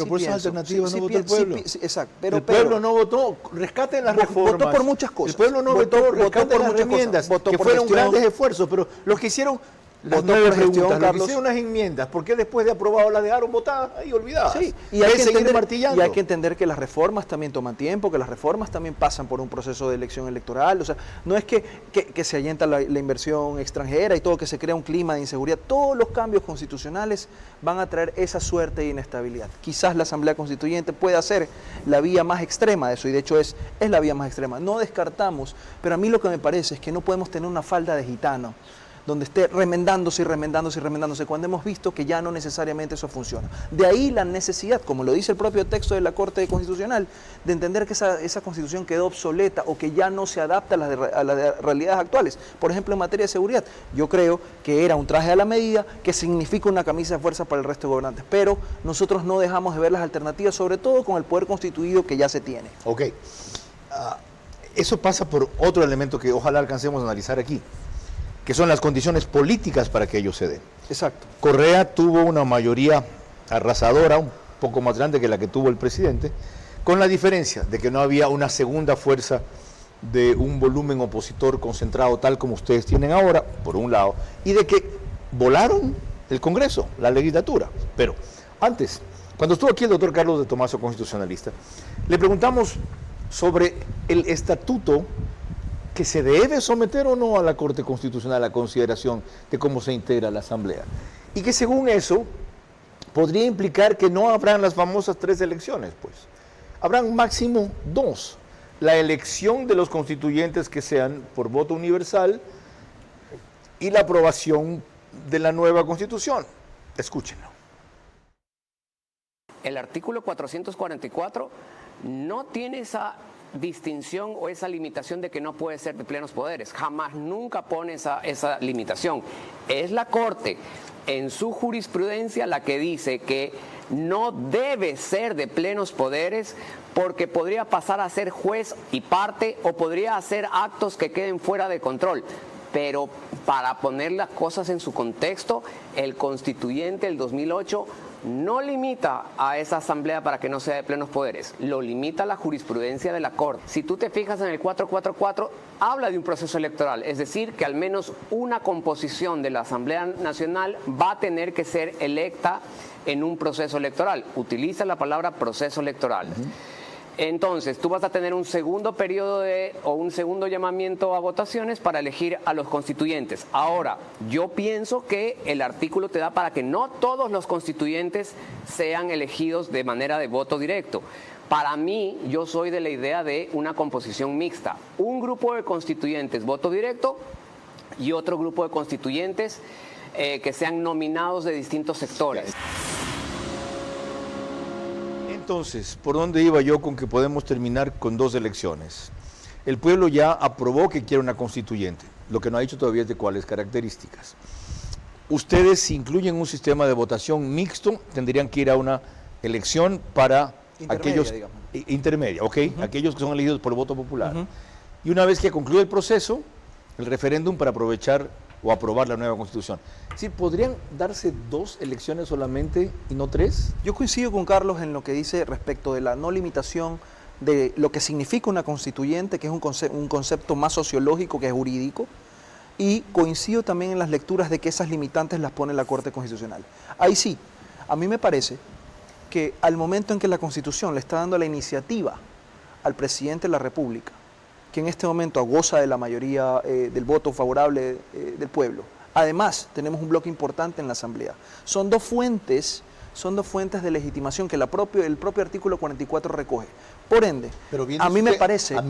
Speaker 1: por esas alternativas no votó el pueblo.
Speaker 2: Exacto.
Speaker 1: El pueblo no votó, rescaten las reformas.
Speaker 2: Votó por muchas cosas.
Speaker 1: El pueblo no votó, rescaten las enmiendas, que fueron grandes esfuerzos, pero los que hicieron las 9 preguntas, los que hicieron unas enmiendas, ¿por qué después de aprobado las dejaron votadas ahí olvidadas?
Speaker 2: Sí, y hay que entender que las reformas también toman tiempo, que las reformas también pasan por un proceso de elección electoral. O sea, no es que se allenta la inversión extranjera y todo, que se crea un clima de inseguridad. Todos los cambios constitucionales van a traer esa suerte de inestabilidad. Quizás la Asamblea Constituyente pueda ser la vía más extrema de eso, y de hecho es la vía más extrema. No descartamos, pero a mí lo que me parece es que no podemos tener una falda de gitano donde esté remendándose y remendándose y remendándose, cuando hemos visto que ya no necesariamente eso funciona. De ahí la necesidad, como lo dice el propio texto de la Corte Constitucional, de entender que esa Constitución quedó obsoleta o que ya no se adapta a las realidades actuales. Por ejemplo, en materia de seguridad, yo creo que era un traje a la medida que significa una camisa de fuerza para el resto de gobernantes, pero nosotros no dejamos de ver las alternativas, sobre todo con el poder constituido que ya se tiene.
Speaker 1: Ok. Eso pasa por otro elemento que ojalá alcancemos a analizar aquí, que son las condiciones políticas para que ello se dé.
Speaker 2: Exacto.
Speaker 1: Correa tuvo una mayoría arrasadora, un poco más grande que la que tuvo el presidente, con la diferencia de que no había una segunda fuerza de un volumen opositor concentrado tal como ustedes tienen ahora, por un lado, y de que volaron el Congreso, la legislatura. Pero antes, cuando estuvo aquí el doctor Carlos de Tomaso, constitucionalista, le preguntamos sobre el estatuto que se debe someter o no a la Corte Constitucional a consideración de cómo se integra la Asamblea. Y que según eso podría implicar que no habrán las famosas 3 elecciones, pues. Habrán máximo 2. La elección de los constituyentes que sean por voto universal y la aprobación de la nueva Constitución. Escúchenlo.
Speaker 14: El artículo 444 no tiene esa distinción o esa limitación de que no puede ser de plenos poderes. Jamás, nunca pone esa limitación. Es la Corte, en su jurisprudencia, la que dice que no debe ser de plenos poderes porque podría pasar a ser juez y parte o podría hacer actos que queden fuera de control. Pero para poner las cosas en su contexto, el constituyente del 2008 no limita a esa asamblea para que no sea de plenos poderes, lo limita la jurisprudencia de la Corte. Si tú te fijas en el 444, habla de un proceso electoral, es decir, que al menos una composición de la Asamblea Nacional va a tener que ser electa en un proceso electoral. Utiliza la palabra proceso electoral. Entonces, tú vas a tener un segundo periodo o un segundo llamamiento a votaciones para elegir a los constituyentes. Ahora, yo pienso que el artículo te da para que no todos los constituyentes sean elegidos de manera de voto directo. Para mí, yo soy de la idea de una composición mixta. Un grupo de constituyentes voto directo y otro grupo de constituyentes que sean nominados de distintos sectores.
Speaker 1: Entonces, ¿por dónde iba yo con que podemos terminar con 2 elecciones? El pueblo ya aprobó que quiere una constituyente, lo que no ha dicho todavía es de cuáles características. Ustedes, si incluyen un sistema de votación mixto, tendrían que ir a una elección para aquellos intermedia, ¿ok? Aquellos que son elegidos por voto popular. Y una vez que concluya el proceso, el referéndum para aprovechar o aprobar la nueva Constitución. ¿Sí podrían darse 2 elecciones solamente y no 3?
Speaker 2: Yo coincido con Carlos en lo que dice respecto de la no limitación de lo que significa una constituyente, que es un concepto más sociológico que jurídico, y coincido también en las lecturas de que esas limitantes las pone la Corte Constitucional. Ahí sí, a mí me parece que al momento en que la Constitución le está dando la iniciativa al presidente de la República, que en este momento goza de la mayoría del voto favorable del pueblo. Además, tenemos un bloque importante en la Asamblea. Son dos fuentes de legitimación que el propio artículo 44 recoge. Por ende, a mí me parece.
Speaker 1: No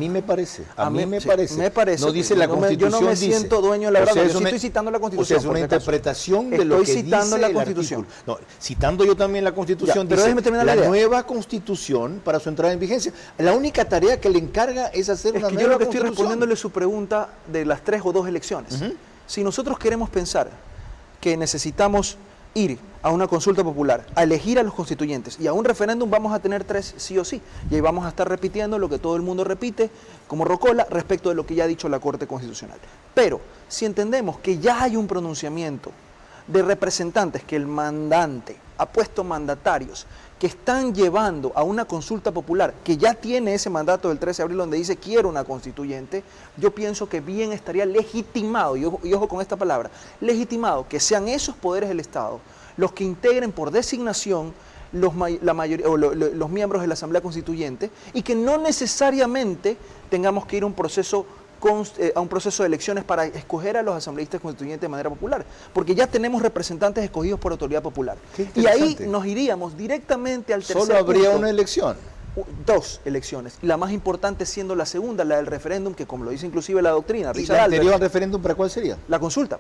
Speaker 1: dice la Constitución.
Speaker 2: Yo no me siento dueño de la verdad. Yo estoy citando la Constitución.
Speaker 1: O sea, es una interpretación de lo que dice
Speaker 2: la Constitución.
Speaker 1: No, citando yo también la Constitución,
Speaker 2: ya, dice
Speaker 1: la nueva Constitución para su entrada en vigencia. La única tarea que le encarga es hacer una nueva Constitución.
Speaker 2: Yo lo que estoy respondiéndole su pregunta de las 3 o 2 elecciones. Si nosotros queremos pensar que necesitamos ir a una consulta popular, a elegir a los constituyentes y a un referéndum, vamos a tener 3 sí o sí. Y ahí vamos a estar repitiendo lo que todo el mundo repite como rocola respecto de lo que ya ha dicho la Corte Constitucional. Pero si entendemos que ya hay un pronunciamiento de representantes que el mandante ha puesto mandatarios que están llevando a una consulta popular que ya tiene ese mandato del 13 de abril donde dice quiero una constituyente, yo pienso que bien estaría legitimado, y ojo con esta palabra, legitimado que sean esos poderes del Estado los que integren por designación los miembros de la Asamblea Constituyente y que no necesariamente tengamos que ir a un proceso de elecciones para escoger a los asambleístas constituyentes de manera popular, porque ya tenemos representantes escogidos por autoridad popular. Y ahí nos iríamos directamente al tercer punto.
Speaker 1: ¿Solo habría una elección?
Speaker 2: 2 elecciones, la más importante siendo la segunda, la del referéndum, que como lo dice inclusive la doctrina.
Speaker 1: ¿Y la anterior al referéndum para cuál sería?
Speaker 2: La consulta.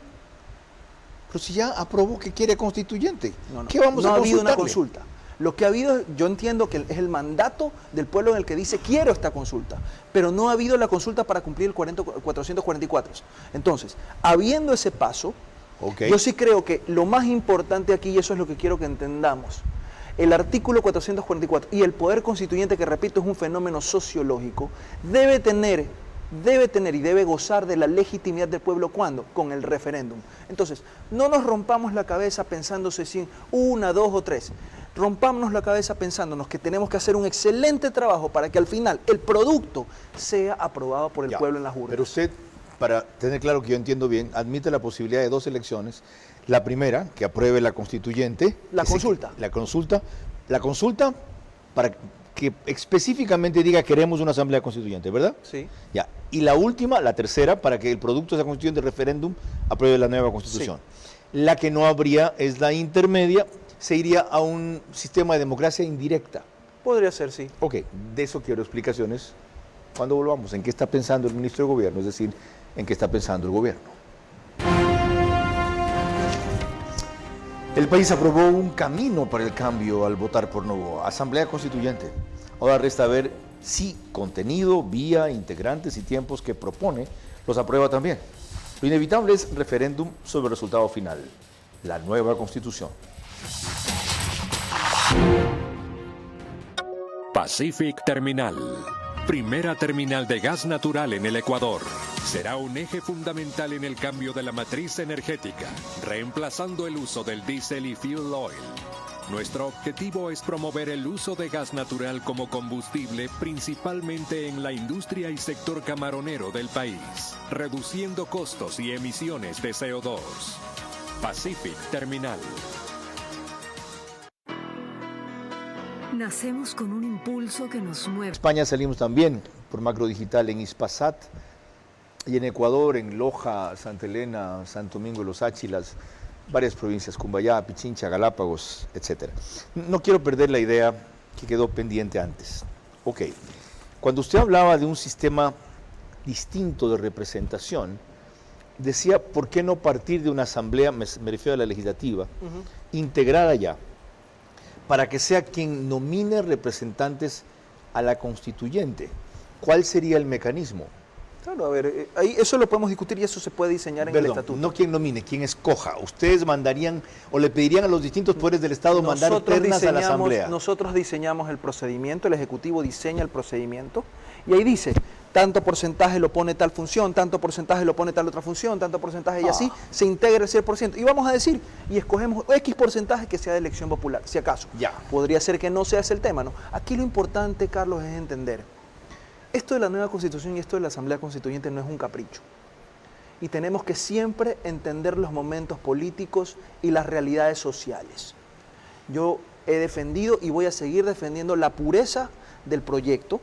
Speaker 1: Pero si ya aprobó que quiere constituyente,
Speaker 15: No,
Speaker 1: ¿qué vamos a
Speaker 15: no ha habido una
Speaker 1: consultarle?
Speaker 15: consulta. Lo que ha habido, yo entiendo que es el mandato del pueblo en el que dice quiero esta consulta, pero no ha habido la consulta para cumplir el 444. Entonces, habiendo ese paso, yo sí creo que lo más importante aquí, y eso es lo que quiero que entendamos, el artículo 444 y el poder constituyente, que repito es un fenómeno sociológico, debe tener y debe gozar de la legitimidad del pueblo. ¿Cuándo? Con el referéndum. Entonces, no nos rompamos la cabeza pensándose si 1, 2 o 3. Rompámonos la cabeza pensándonos que tenemos que hacer un excelente trabajo para que al final el producto sea aprobado por el pueblo en las urnas.
Speaker 1: Pero usted, para tener claro que yo entiendo bien, admite la posibilidad de 2 elecciones. La primera, que apruebe la constituyente.
Speaker 15: La consulta.
Speaker 1: La consulta para que específicamente diga queremos una asamblea constituyente, ¿verdad?
Speaker 15: Sí.
Speaker 1: Ya. Y la última, la tercera, para que el producto de esa constitución de referéndum apruebe la nueva constitución. Sí. La que no habría es la intermedia, se iría a un sistema de democracia indirecta.
Speaker 15: Podría ser, sí.
Speaker 1: Ok, de eso quiero explicaciones cuando volvamos. ¿En qué está pensando el ministro de Gobierno? Es decir, ¿en qué está pensando el gobierno? El país aprobó un camino para el cambio al votar por Novoa, Asamblea Constituyente. Ahora resta ver si contenido, vía, integrantes y tiempos que propone los aprueba también. Lo inevitable es referéndum sobre el resultado final, la nueva Constitución.
Speaker 6: Pacific Terminal, primera terminal de gas natural en el Ecuador. Será un eje fundamental en el cambio de la matriz energética, reemplazando el uso del diésel y fuel oil. Nuestro objetivo es promover el uso de gas natural como combustible, principalmente en la industria y sector camaronero del país, reduciendo costos y emisiones de CO2. Pacific Terminal.
Speaker 16: Nacemos con un impulso que nos mueve.
Speaker 1: En España salimos también por Macrodigital en Hispasat y en Ecuador, en Loja, Santa Elena, Santo Domingo de los Áchilas, varias provincias, Cumbayá, Pichincha, Galápagos, etc. No quiero perder la idea que quedó pendiente antes. Ok, cuando usted hablaba de un sistema distinto de representación, decía, ¿por qué no partir de una asamblea, me refiero a la legislativa, integrada ya, para que sea quien nomine representantes a la constituyente? ¿Cuál sería el mecanismo?
Speaker 15: Claro, a ver, ahí eso lo podemos discutir y eso se puede diseñar en el estatuto.
Speaker 1: No quien nomine, quien escoja. Ustedes mandarían o le pedirían a los distintos poderes del Estado mandar ternas a la Asamblea.
Speaker 15: Nosotros diseñamos el procedimiento, el Ejecutivo diseña el procedimiento y ahí dice, tanto porcentaje lo pone tal función, tanto porcentaje lo pone tal otra función, tanto porcentaje y así se integra el 100%. Y vamos a decir, y escogemos X porcentaje que sea de elección popular, si acaso.
Speaker 1: Ya.
Speaker 15: Podría ser que no sea ese el tema, ¿no? Aquí lo importante, Carlos, es entender. Esto de la nueva Constitución y esto de la Asamblea Constituyente no es un capricho. Y tenemos que siempre entender los momentos políticos y las realidades sociales. Yo he defendido y voy a seguir defendiendo la pureza del proyecto,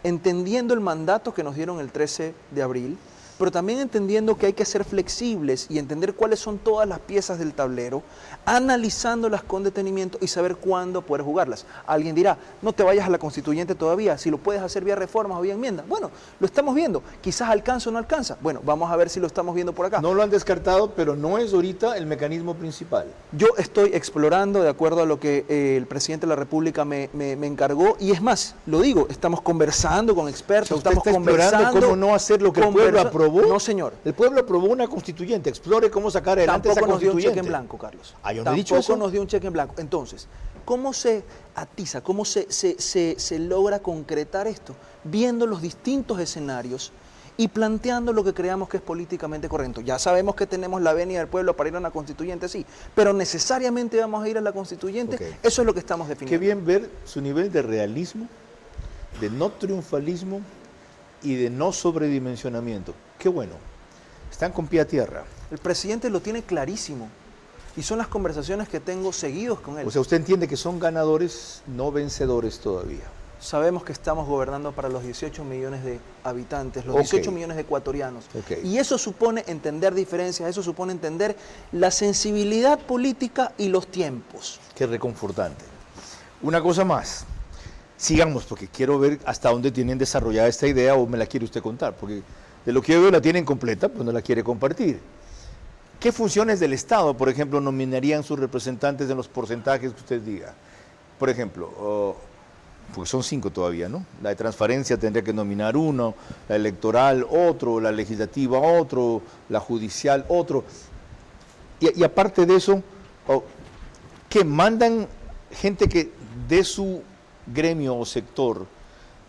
Speaker 15: entendiendo el mandato que nos dieron el 13 de abril, pero también entendiendo que hay que ser flexibles y entender cuáles son todas las piezas del tablero, analizándolas con detenimiento y saber cuándo poder jugarlas. Alguien dirá, no te vayas a la constituyente todavía, si lo puedes hacer vía reformas o vía enmiendas. Bueno, lo estamos viendo, quizás alcanza o no alcanza. Bueno, vamos a ver si lo estamos viendo por acá.
Speaker 1: No lo han descartado, pero no es ahorita el mecanismo principal.
Speaker 15: Yo estoy explorando de acuerdo a lo que el presidente de la República me encargó, y es más, lo digo, estamos conversando con expertos,
Speaker 1: o sea, estamos conversando cómo no hacer lo que el pueblo aprobó.
Speaker 15: No, señor.
Speaker 1: El pueblo aprobó una constituyente. Explore cómo sacar adelante esa constituyente.
Speaker 15: Tampoco nos dio un cheque en blanco, Carlos.
Speaker 1: Yo no he dicho eso.
Speaker 15: Tampoco nos dio un cheque en blanco. Entonces, ¿cómo se atiza, cómo se logra concretar esto? Viendo los distintos escenarios y planteando lo que creamos que es políticamente correcto. Ya sabemos que tenemos la venia del pueblo para ir a una constituyente, sí, pero necesariamente vamos a ir a la constituyente. Okay. Eso es lo que estamos definiendo.
Speaker 1: Qué bien ver su nivel de realismo, de no triunfalismo y de no sobredimensionamiento. Qué bueno. Están con pie a tierra.
Speaker 15: El presidente lo tiene clarísimo. Y son las conversaciones que tengo seguidos con él.
Speaker 1: O sea, usted entiende que son ganadores, no vencedores todavía.
Speaker 15: Sabemos que estamos gobernando para los 18 millones de habitantes, los 18 millones de ecuatorianos. Y eso supone entender diferencias, eso supone entender la sensibilidad política y los tiempos.
Speaker 1: Qué reconfortante. Una cosa más. Sigamos, porque quiero ver hasta dónde tienen desarrollada esta idea o me la quiere usted contar, porque de lo que yo veo la tienen completa, pues no la quiere compartir. ¿Qué funciones del Estado, por ejemplo, nominarían sus representantes en los porcentajes que usted diga? Por ejemplo, pues son 5 todavía, ¿no? La de transparencia tendría que nominar uno, la electoral otro, la legislativa otro, la judicial otro. Y aparte de eso, ¿qué mandan gente que de su gremio o sector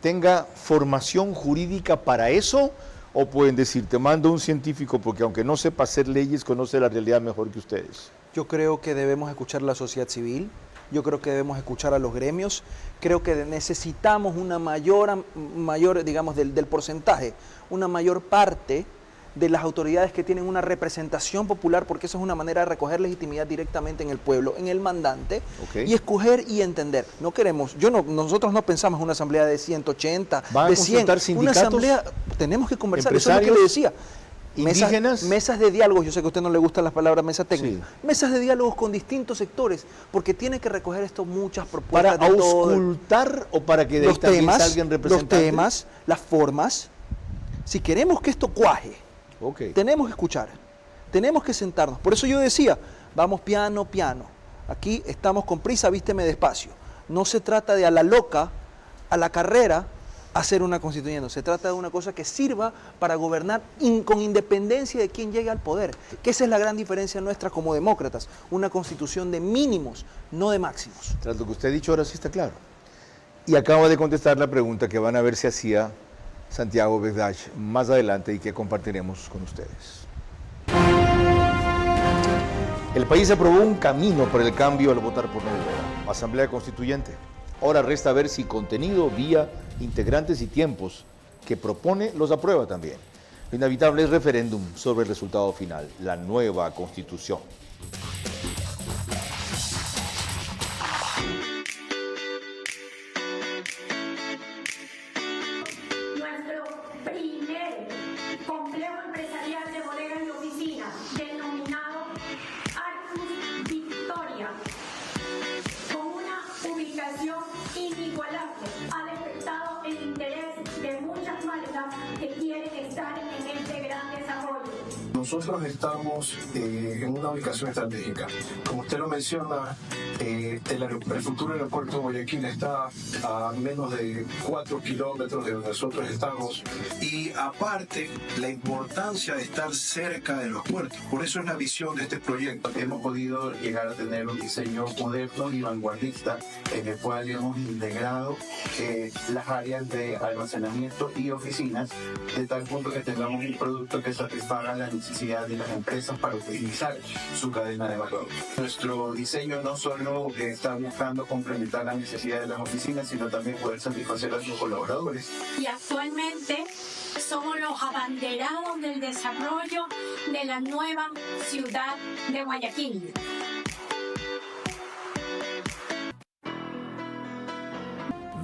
Speaker 1: tenga formación jurídica para eso? ¿O pueden decir, te mando un científico porque aunque no sepa hacer leyes, conoce la realidad mejor que ustedes?
Speaker 15: Yo creo que debemos escuchar a la sociedad civil, yo creo que debemos escuchar a los gremios, creo que necesitamos una mayor digamos, del porcentaje, una mayor parte de las autoridades que tienen una representación popular, porque eso es una manera de recoger legitimidad directamente en el pueblo, en el mandante, y escoger y entender. No queremos, nosotros no pensamos en una asamblea de 180, de 100, una asamblea, tenemos que conversar, eso es lo que le decía. Mesas de diálogo, yo sé que a usted no le gustan las palabras mesa técnica, mesas de diálogos con distintos sectores, porque tiene que recoger esto muchas propuestas.
Speaker 1: ¿Para auscultar o para que de ahí también salgan representantes?
Speaker 15: Los temas, las formas, si queremos que esto cuaje, tenemos que escuchar, tenemos que sentarnos. Por eso yo decía, vamos piano, piano. Aquí estamos con prisa, vísteme despacio. No se trata de a la loca, a la carrera, hacer una constituyente. Se trata de una cosa que sirva para gobernar con independencia de quién llegue al poder. Que esa es la gran diferencia nuestra como demócratas. Una constitución de mínimos, no de máximos.
Speaker 1: Tras lo que usted ha dicho, ahora sí está claro. Y acaba de contestar la pregunta que van a ver si hacía Santiago Begdach más adelante y que compartiremos con ustedes. El país aprobó un camino para el cambio al votar por no. Asamblea Constituyente. Ahora resta ver si contenido, vía, integrantes y tiempos que propone los aprueba también. Lo inevitable es referéndum sobre el resultado final, la nueva Constitución.
Speaker 11: Nosotros estamos en una ubicación estratégica. Como usted lo menciona, el futuro aeropuerto de Guayaquil está a menos de 4 kilómetros de donde nosotros estamos.
Speaker 17: Y aparte, la importancia de estar cerca de los puertos. Por eso es la visión de este proyecto.
Speaker 11: Hemos podido llegar a tener un diseño moderno y vanguardista en el cual hemos integrado las áreas de almacenamiento y oficinas de tal punto que tengamos un producto que satisfaga la necesidad de las empresas para utilizar su cadena de valor. Nuestro diseño no solo está buscando complementar las necesidades de las oficinas, sino también poder satisfacer a sus colaboradores.
Speaker 5: Y actualmente somos los abanderados del desarrollo de la nueva ciudad de Guayaquil.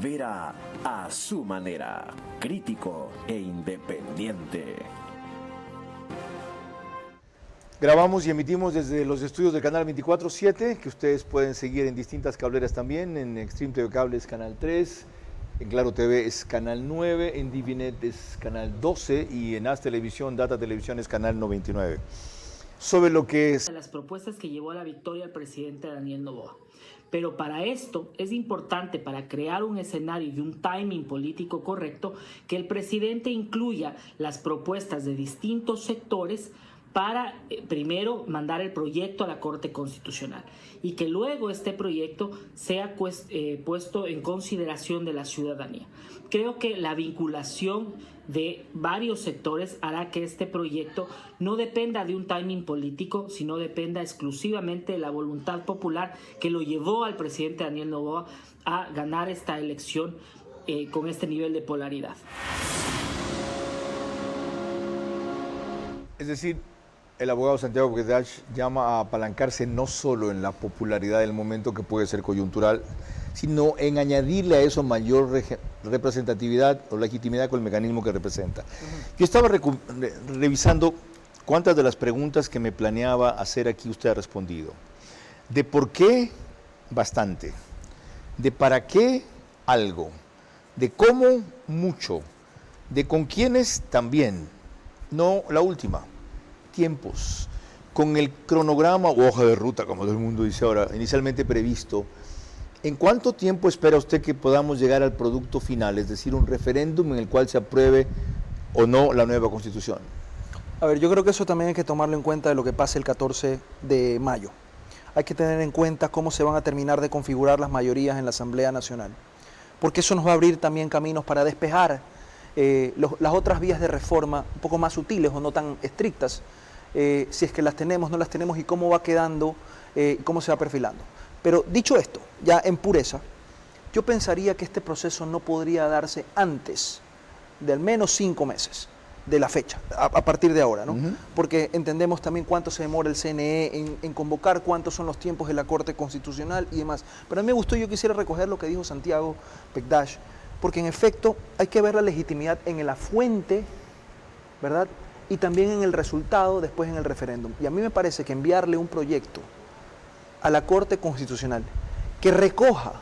Speaker 3: Vera a su manera, crítico e independiente.
Speaker 1: Grabamos y emitimos desde los estudios del canal 24/7, que ustedes pueden seguir en distintas cableras también, en Extreme TV Cable es canal 3, en Claro TV es canal 9, en Divinet es canal 12 y en As Televisión, Data Televisión es canal 99. Sobre lo que es
Speaker 18: las propuestas que llevó a la victoria al presidente Daniel Noboa. Pero para esto es importante, para crear un escenario y un timing político correcto, que el presidente incluya las propuestas de distintos sectores para primero mandar el proyecto a la Corte Constitucional y que luego este proyecto sea puesto en consideración de la ciudadanía. Creo que la vinculación de varios sectores hará que este proyecto no dependa de un timing político, sino dependa exclusivamente de la voluntad popular que lo llevó al presidente Daniel Noboa a ganar esta elección con este nivel de polaridad.
Speaker 1: Es decir, el abogado Santiago Begdach llama a apalancarse no solo en la popularidad del momento, que puede ser coyuntural, sino en añadirle a eso mayor representatividad o legitimidad con el mecanismo que representa. Yo estaba revisando cuántas de las preguntas que me planeaba hacer aquí usted ha respondido. De por qué, bastante. De para qué, algo. De cómo, mucho. De con quiénes, también. No la última. Tiempos. con el cronograma o hoja de ruta, como todo el mundo dice ahora, inicialmente previsto, ¿en cuánto tiempo espera usted que podamos llegar al producto final, es decir, un referéndum en el cual se apruebe o no la nueva Constitución?
Speaker 15: A ver, yo creo que eso también hay que tomarlo en cuenta de lo que pase el 14 de mayo. Hay que tener en cuenta cómo se van a terminar de configurar las mayorías en la Asamblea Nacional, porque eso nos va a abrir también caminos para despejar las otras vías de reforma un poco más sutiles o no tan estrictas, si es que las tenemos, no las tenemos, y cómo va quedando, cómo se va perfilando. Pero dicho esto, ya en pureza, yo pensaría que este proceso no podría darse antes de al menos 5 meses de la fecha, a partir de ahora, ¿no? Porque entendemos también cuánto se demora el CNE en convocar, cuántos son los tiempos de la Corte Constitucional y demás. Pero a mí me gustó, yo quisiera recoger lo que dijo Santiago Pekdash, porque en efecto hay que ver la legitimidad en la fuente, ¿verdad? Y también en el resultado después en el referéndum. Y a mí me parece que enviarle un proyecto a la Corte Constitucional que recoja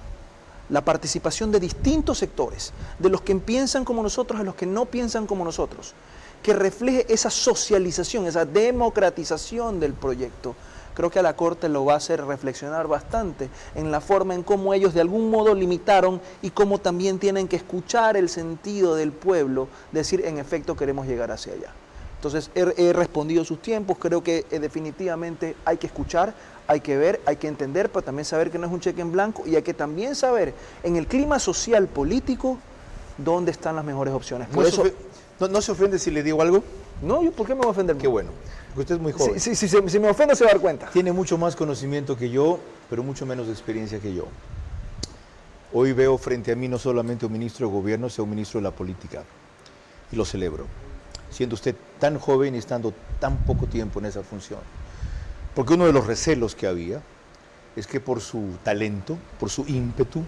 Speaker 15: la participación de distintos sectores, de los que piensan como nosotros, de los que no piensan como nosotros, que refleje esa socialización, esa democratización del proyecto, creo que a la Corte lo va a hacer reflexionar bastante en la forma en cómo ellos de algún modo limitaron y cómo también tienen que escuchar el sentido del pueblo, decir, en efecto queremos llegar hacia allá. Entonces he respondido sus tiempos, creo que definitivamente hay que escuchar, hay que ver, hay que entender, pero también saber que no es un cheque en blanco, y hay que también saber en el clima social político dónde están las mejores opciones. Por eso,
Speaker 1: ¿No se ofende si le digo algo?
Speaker 15: No, ¿yo por qué me voy a ofender?
Speaker 1: Qué bueno, porque usted es muy joven.
Speaker 15: Si me ofende se va a dar cuenta.
Speaker 1: Tiene mucho más conocimiento que yo, pero mucho menos experiencia que yo. Hoy veo frente a mí no solamente un ministro de gobierno, sino un ministro de la política, y lo celebro, siendo usted tan joven y estando tan poco tiempo en esa función. Porque uno de los recelos que había es que por su talento, por su ímpetu,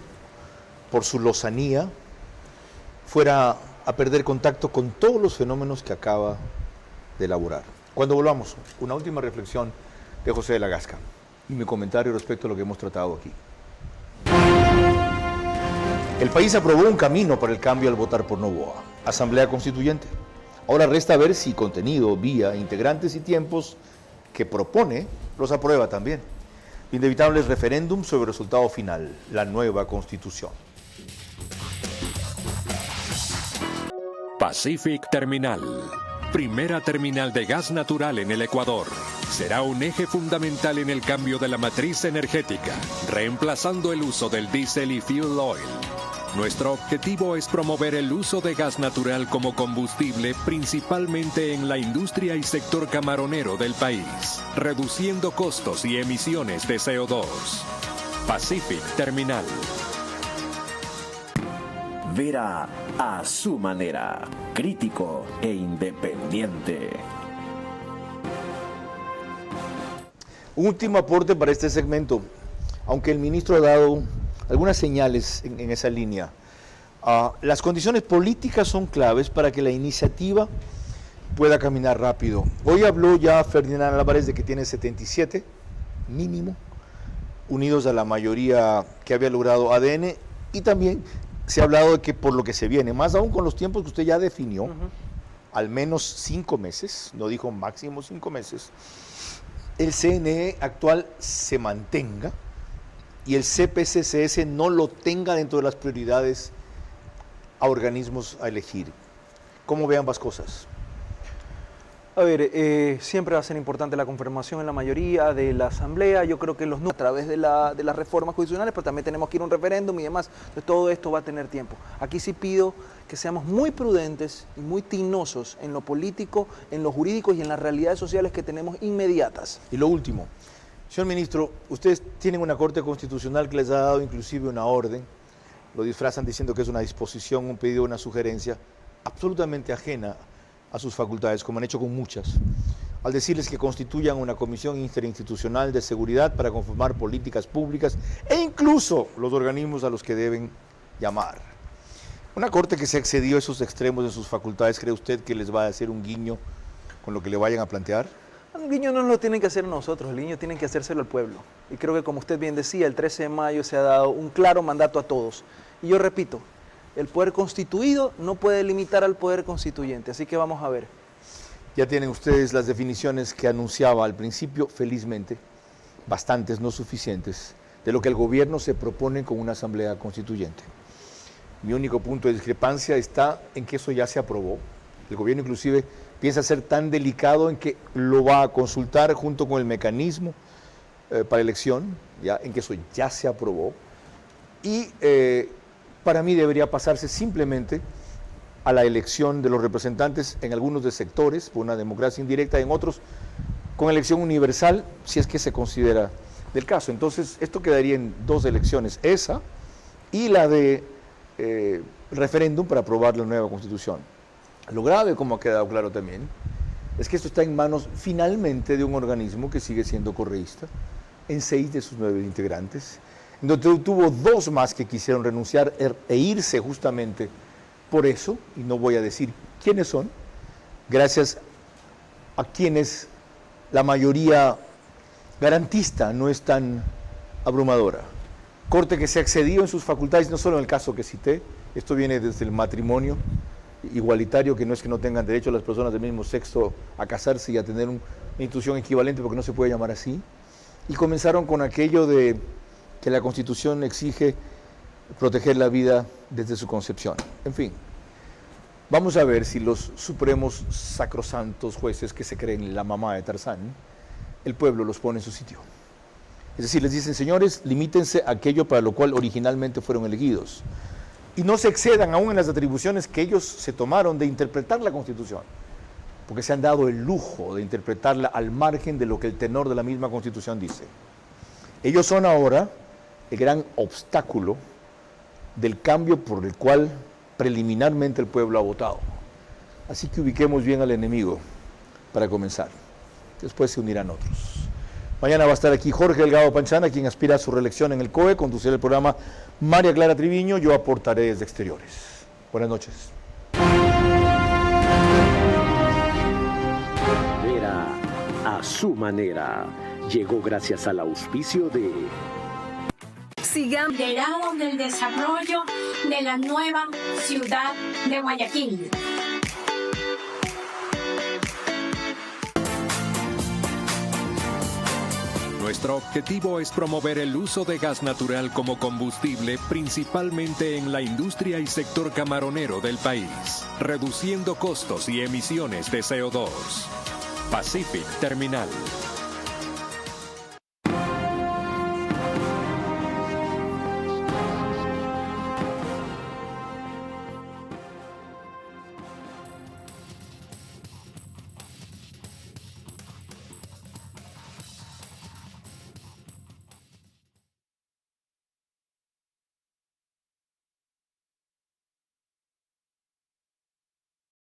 Speaker 1: por su lozanía, fuera a perder contacto con todos los fenómenos que acaba de elaborar. Cuando volvamos, una última reflexión de José de la Gasca y mi comentario respecto a lo que hemos tratado aquí. El país aprobó un camino para el cambio al votar por Noboa, Asamblea Constituyente. Ahora resta ver si contenido, vía, integrantes y tiempos que propone los aprueba también. Inevitable referéndum sobre el resultado final, la nueva Constitución.
Speaker 6: Pacific Terminal, primera terminal de gas natural en el Ecuador, será un eje fundamental en el cambio de la matriz energética, reemplazando el uso del diésel y fuel oil. Nuestro objetivo es promover el uso de gas natural como combustible, principalmente en la industria y sector camaronero del país, reduciendo costos y emisiones de CO2. Pacific Terminal.
Speaker 3: Vera a su manera, crítico e independiente.
Speaker 1: Un último aporte para este segmento. Aunque el ministro ha dado algunas señales en esa línea, las condiciones políticas son claves para que la iniciativa pueda caminar rápido. Hoy habló ya Ferdinand Álvarez de que tiene 77, mínimo, unidos a la mayoría que había logrado ADN, y también se ha hablado de que por lo que se viene, más aún con los tiempos que usted ya definió, al menos 5 meses, no dijo máximo 5 meses, el CNE actual se mantenga y el CPCCS no lo tenga dentro de las prioridades a organismos a elegir. ¿Cómo ve ambas cosas?
Speaker 15: A ver, siempre va a ser importante la confirmación en la mayoría de la Asamblea. Yo creo que a través de las reformas constitucionales, pero también tenemos que ir a un referéndum y demás. Entonces, todo esto va a tener tiempo. Aquí sí pido que seamos muy prudentes y muy tinosos en lo político, en lo jurídico y en las realidades sociales que tenemos inmediatas.
Speaker 1: Y lo último, señor ministro, ustedes tienen una Corte Constitucional que les ha dado inclusive una orden, lo disfrazan diciendo que es una disposición, un pedido, una sugerencia, absolutamente ajena a sus facultades, como han hecho con muchas, al decirles que constituyan una comisión interinstitucional de seguridad para conformar políticas públicas e incluso los organismos a los que deben llamar. Una Corte que se excedió a esos extremos de sus facultades, ¿cree usted que les va a hacer un guiño con lo que le vayan a plantear?
Speaker 15: Un guiño no lo tienen que hacer nosotros, el guiño tienen que hacérselo al pueblo. Y creo que, como usted bien decía, el 13 de mayo se ha dado un claro mandato a todos. Y yo repito, el poder constituido no puede limitar al poder constituyente, así que vamos a ver.
Speaker 1: Ya tienen ustedes las definiciones que anunciaba al principio, felizmente, bastantes, no suficientes, de lo que el gobierno se propone con una asamblea constituyente. Mi único punto de discrepancia está en que eso ya se aprobó. El gobierno inclusive piensa ser tan delicado en que lo va a consultar junto con el mecanismo para elección, ya, en que eso ya se aprobó. Y para mí debería pasarse simplemente a la elección de los representantes en algunos de sectores, por una democracia indirecta, en otros con elección universal, si es que se considera del caso. Entonces, esto quedaría en 2 elecciones, esa y la de referéndum para aprobar la nueva Constitución. Lo grave, como ha quedado claro también, es que esto está en manos finalmente de un organismo que sigue siendo correísta, en 6 de sus 9 integrantes, donde tuvo 2 más que quisieron renunciar e irse justamente por eso, y no voy a decir quiénes son, gracias a quienes la mayoría garantista no es tan abrumadora. Corte que se ha excedido en sus facultades, no solo en el caso que cité, esto viene desde el matrimonio igualitario, que no es que no tengan derecho las personas del mismo sexo a casarse y a tener una institución equivalente, porque no se puede llamar así, y comenzaron con aquello de que la Constitución exige proteger la vida desde su concepción. En fin, vamos a ver si los supremos sacrosantos jueces que se creen la mamá de Tarzán, el pueblo los pone en su sitio. Es decir, les dicen, señores, limítense a aquello para lo cual originalmente fueron elegidos. Y no se excedan aún en las atribuciones que ellos se tomaron de interpretar la Constitución, porque se han dado el lujo de interpretarla al margen de lo que el tenor de la misma Constitución dice. Ellos son ahora el gran obstáculo del cambio por el cual preliminarmente el pueblo ha votado. Así que ubiquemos bien al enemigo para comenzar. Después se unirán otros. Mañana va a estar aquí Jorge Delgado Panchana, quien aspira a su reelección en el COE, conducirá el programa María Clara Triviño, yo aportaré desde exteriores. Buenas noches.
Speaker 3: Era a su manera. Llegó gracias al auspicio de
Speaker 5: Sigamos del desarrollo de la nueva ciudad de Guayaquil.
Speaker 6: Nuestro objetivo es promover el uso de gas natural como combustible, principalmente en la industria y sector camaronero del país, reduciendo costos y emisiones de CO2. Pacific Terminal.